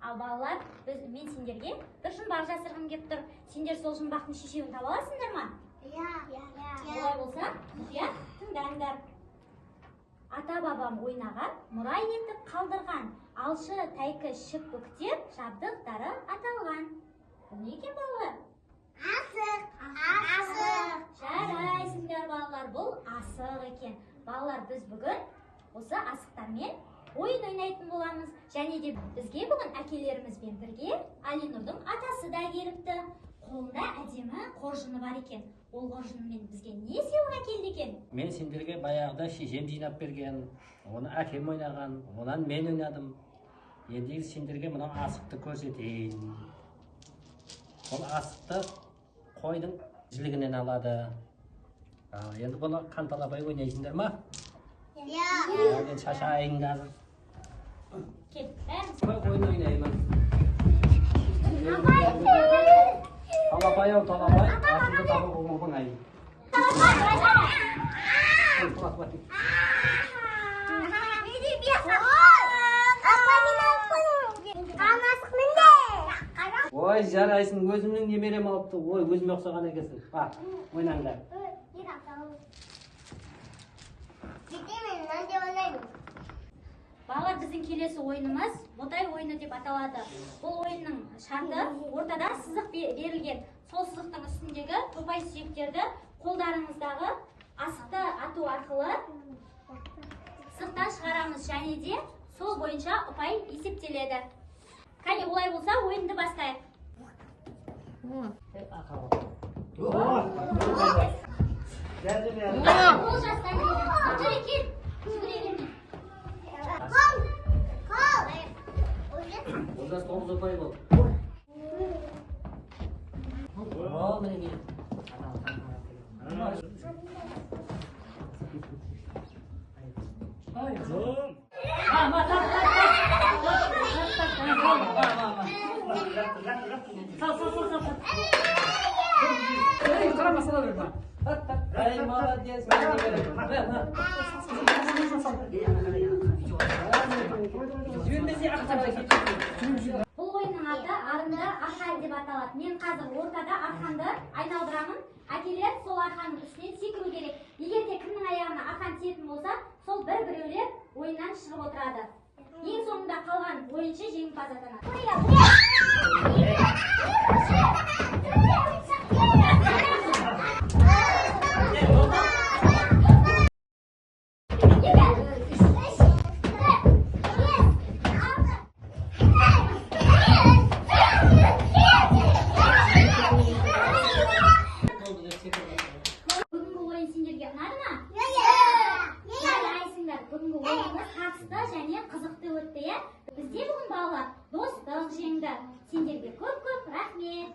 Ал балалар, мен сендерге бір жұмбақ жасырғым келіп тұр. Сендер сол жұмбақтың шешеуін таба аласыңдар ма? Олай болса, мұқият тыңдаңдар. Ата-бабам ойнаған, мұра етіп қалдырған, алшы, тайкі, шіп бүктеп, жабдықтары аталған. Бұл не екен балалар? Асық. Жарайсыңдар балалар, бұл асық екен. Балалар, біз бүгін осы асықтармен ойын ойнайтын боламыз. Және де бізге бүгін әкелерімізбен бірге Алинұрдың атасы да келіпті. Қолында әдемі қоржыны бар екен. Ол қоржынымен бізге не сыйлық әкелді екен? Мен сендерге баяғыда шешем жинап берген, оны әкем ойнаған, онан мен ойнадым. Енді сендерге мына асықты көрсетейін. Бұл асықты қойдың жілігінен алады. Енді бұны қанталапай ойнайсыңдар ма? Мен шашайын қазір. Кел, бәріміз. Ойын ойнаймын. Талапай, асықты табы оңай. Ой, жарайсың, өзімнің немерем алыпты. Ой, өзіме ұқсаған екенсің. Ба, ойнаңдар. Балалар, біздің келесі ойынымыз ботай ойыны деп аталады. Бұл ойынның шарты ортада сызық берілген. Сол сызықтың үстіндегі ұпай сүйектерді қолдарыңыздағы асықты ату арқылы сызықтан шығарамыз, және де сол бойынша ұпай есептеледі. Кәне, олай болса ойынды бастайық. Ол жастан келді. Олжас 9 ұпай бол. Ол мінеге. Ай, молодец, Бұл ойынның аты арынды арқан деп аталады. Мен қазір ортада арқанды айналдырамын. Әкелер сол арқанның үстінен секіру керек. Егер де кімнің аяғына арқан тиетін болса, сол бір-біреулер ойыннан шығып отырады. Ең соңында қалған ойыншы жеңімпаз атанады. Бүгінгі ойынымыз қатысты және қызықты өтті. Бізде бүгін балалар достық жеңді. Сендерге көп-көп рахмет.